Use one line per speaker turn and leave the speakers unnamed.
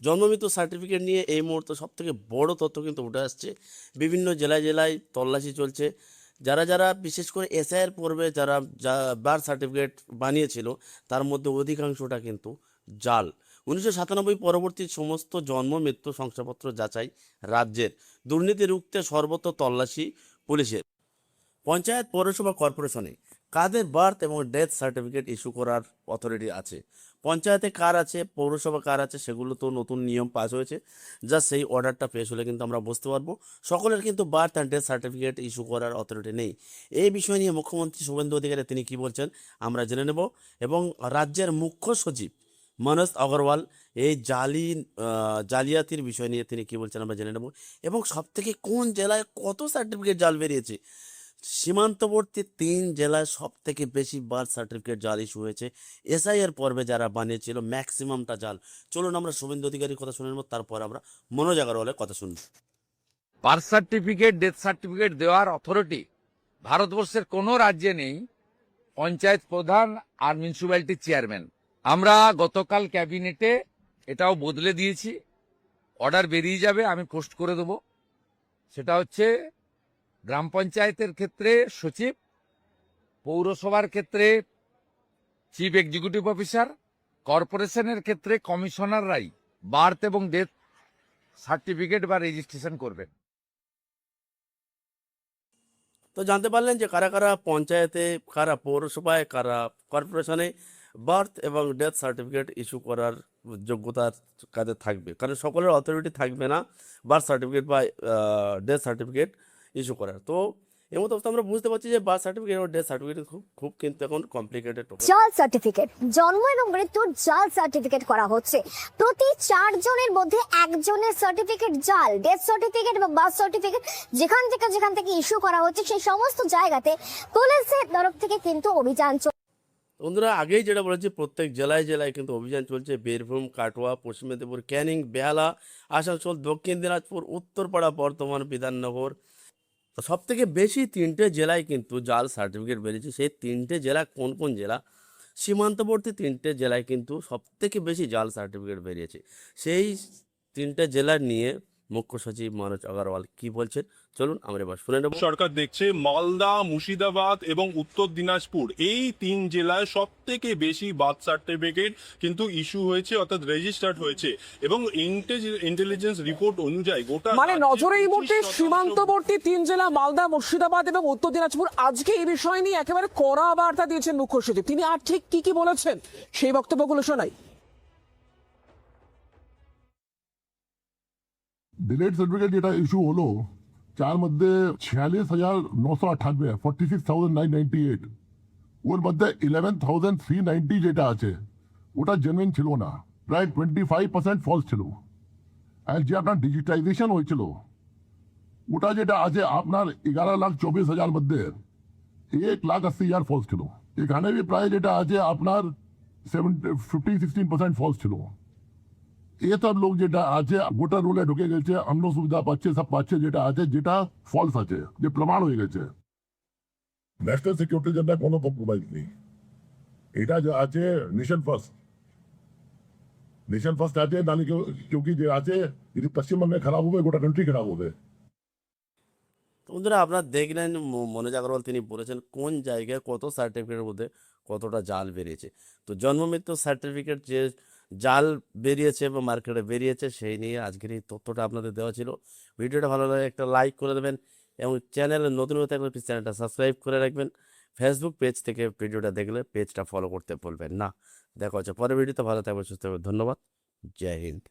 জন্মমৃত্যু certificate নিয়ে এই মুহূর্তে সবথেকে বড় তথ্য কিন্তু উঠে আসছে। বিভিন্ন জেলায় জেলায় তল্লাশি চলছে। যারা যারা বিশেষ করে এসআইয়ের পূর্বে যারা বার্থ সার্টিফিকেট বানিয়েছিল তার মধ্যে অধিকাংশটা কিন্তু জাল। 1997 পরবর্তী সমস্ত জন্ম মৃত্যু শংসাপত্র যাচাই রাজ্যের। দুর্নীতি রুখতে সর্বত্র তল্লাশি পুলিশের। পঞ্চায়েত, পৌরসভা, কর্পোরেশনে কাদের বার্থ এবং ডেথ সার্টিফিকেট ইস্যু করার অথরিটি আছে? পঞ্চায়েতে কার আছে, পৌরসভা কার আছে, সেগুলো তো নতুন নিয়ম পাস হয়েছে। যা সেই অর্ডারটা পেশ হলে কিন্তু আমরা বুঝতে পারবো। সকলের কিন্তু birth and death certificate issue করার অথরিটি নেই। এই বিষয় নিয়ে মুখ্যমন্ত্রী শুভেন্দু অধিকারী তিনি কি বলছেন আমরা জেনে নেব। এবং রাজ্যের মুখ্য সচিব মনোজ আগরওয়াল এই জালিয়াতির বিষয় নিয়ে তিনি কি বলছেন আমরা জেনে নেব। এবং সবথেকে কোন জেলায় কত সার্টিফিকেট জাল বেরিয়েছে। সীমান্তবর্তী 3 জেলায় সব থেকে বেশি বার্থ সার্টিফিকেট জাল ইস্যু হয়েছে। এসআইয়ের পর্বে যারা বানিয়েছিল ম্যাক্সিমামটা জাল। চলুন আমরা শুভেন্দু অধিকারীর কথা শুনে নেব, তারপর আমরা মনোজ আগরওয়ালের কথা শুনব।
বার্থ সার্টিফিকেট, ডেথ সার্টিফিকেট দেওয়ার অথরিটি ভারতবর্ষের কোনো রাজ্যে নেই। পঞ্চায়েত প্রধান আর মিউনিসিপ্যালিটি চেয়ারম্যান। আমরা গতকাল ক্যাবিনেটে এটাও বদলে দিয়েছি। অর্ডার বেরিয়ে যাবে, আমি পোস্ট করে দেবো। সেটা হচ্ছে গ্রাম পঞ্চায়েতের ক্ষেত্রে সচিব, পৌরসভার ক্ষেত্রে চিফ এক্সিকিউটিভ অফিসার, কর্পোরেশনের ক্ষেত্রে কমিশনাররাই বার্থ এবং ডেথ সার্টিফিকেট বা রেজিস্ট্রেশন করবেন।
তো জানতে পারলেন যে কারা কারা পঞ্চায়েতে, কারা পৌরসভায়, কারা কর্পোরেশনে বার্থ এবং ডেথ সার্টিফিকেট ইস্যু করার যোগ্যতা কাদের থাকবে। কারণ সকলের অথরিটি থাকবে না বার্থ সার্টিফিকেট বা ডেথ সার্টিফিকেট ইস্যু করার। তো এর মতো অবস্থা আমরা বুঝতে পারছি যে বার্থ সার্টিফিকেট এবং ডেথ সার্টিফিকেট খুব খুব কিন্তু এখন কমপ্লিকেটেড।
জাল সার্টিফিকেট, জন্ম এবং মৃত্যুর জাল সার্টিফিকেট করা হচ্ছে। প্রতি 4 জনের মধ্যে একজনের সার্টিফিকেট জাল। ডেথ সার্টিফিকেট এবং বার্থ সার্টিফিকেট যেখান থেকে ইস্যু করা হচ্ছে সেই সমস্ত জায়গাতে পুলিশের তরফ থেকে কিন্তু অভিযান চলছে।
বন্ধুরা, আগেই যেটা বলেছি প্রত্যেক জেলায় জেলায় কিন্তু অভিযান চলছে। বীরভূম, কাটোয়া, পশ্চিম মেদিনীপুর, ক্যানিং, বেহালা, আসানসোল, দক্ষিণ দিনাজপুর, উত্তরপাড়া, বর্ধমান, বিধাননগর। সব থেকে বেশি 3টে জেলায় কিন্তু জাল সার্টিফিকেট বেরিয়েছে। সেই 3টে জেলা কোন কোন জেলা? সীমান্তবর্তী 3টে জেলায় কিন্তু সব থেকে বেশি জাল সার্টিফিকেট বেরিয়েছে। সেই 3টে জেলা নিয়ে মুখ্য সচিব মনোজ আগরওয়াল কি বলছেন চলুন আমরা এবার শুনে নেব।
সরকার দেখছে মালদা, মুর্শিদাবাদ এবং উত্তর দিনাজপুর এই 3 জেলায় সব থেকে বেশি বার্থ সার্টিফিকেট কিন্তু ইস্যু হয়েছে, অর্থাৎ রেজিস্টার্ড হয়েছে। এবং ইন্টেলিজেন্স রিপোর্ট অনুযায়ী গোটা
মানে নজরে এই মুহূর্তে সীমান্তবর্তী 3 জেলা মালদা, মুর্শিদাবাদ এবং উত্তর দিনাজপুর। আজকে এই বিষয় নিয়ে একেবারে কড়া বার্তা দিয়েছেন মুখ্য সচিব। তিনি আর ঠিক কি বলেছেন সেই বক্তব্যগুলো শোনাই।
ডিলেড সার্টিফিকেট যেটা ইস্যু হলো যার মধ্যে 46,998, 46,998, ওর মধ্যে 11,390 যেটা আছে ওটা জেনুইন ছিল না, প্রায় 25% ফলস ছিল। আর যে আপনার ডিজিটাইজেশন হয়েছিল ওটা যেটা আছে আপনার 11,24,000 মধ্যে 1,80,000 ফলস ছিল। এখানে প্রায় যেটা আছে আপনার 15-16% ফলস ছিল। এসব লোক যেটা আছে ভোটার রোলে ঢুকে গেছে, অন্য সুবিধা পাচ্ছে, সব পাচ্ছে, যেটা আছে যেটা ফলস আছে, যে প্রমাণ হয়ে গেছে। ন্যাশনাল সিকিউরিটির জন্য কোনো কম্প্রোমাইজ নেই। এটা যে আছে নেশন ফার্স্ট আছে, নাহলে क्योंकि যে আছে যদি পশ্চিমবঙ্গে খারাপ হবে গোটা কান্ট্রি খারাপ হবে।
বন্ধুরা, আপনারা দেখলেন মনোজ আগরওয়াল তিনি বলেছেন কোন জায়গায় কত সার্টিফিকেটের মধ্যে কতটা জাল বেরিয়েছে। তো জন্ম মৃত্যু সার্টিফিকেট যে জাল বেরিয়েছে বা মার্কেটে বেরিয়েছে সেই নিয়ে আজকের এই তথ্যটা আপনাদের দেওয়া ছিল। ভিডিওটা ভালো লাগে একটা লাইক করে দেবেন এবং চ্যানেলে নতুন হয়ে থাকলে প্লিজ চ্যানেলটা সাবস্ক্রাইব করে রাখবেন। ফেসবুক পেজ থেকে ভিডিওটা দেখলে পেজটা ফলো করতে ভুলবেন না। দেখা হচ্ছে পরের ভিডিওতে। ভালো থাকবেন, সুস্থ থাকবেন। ধন্যবাদ। জয় হিন্দ।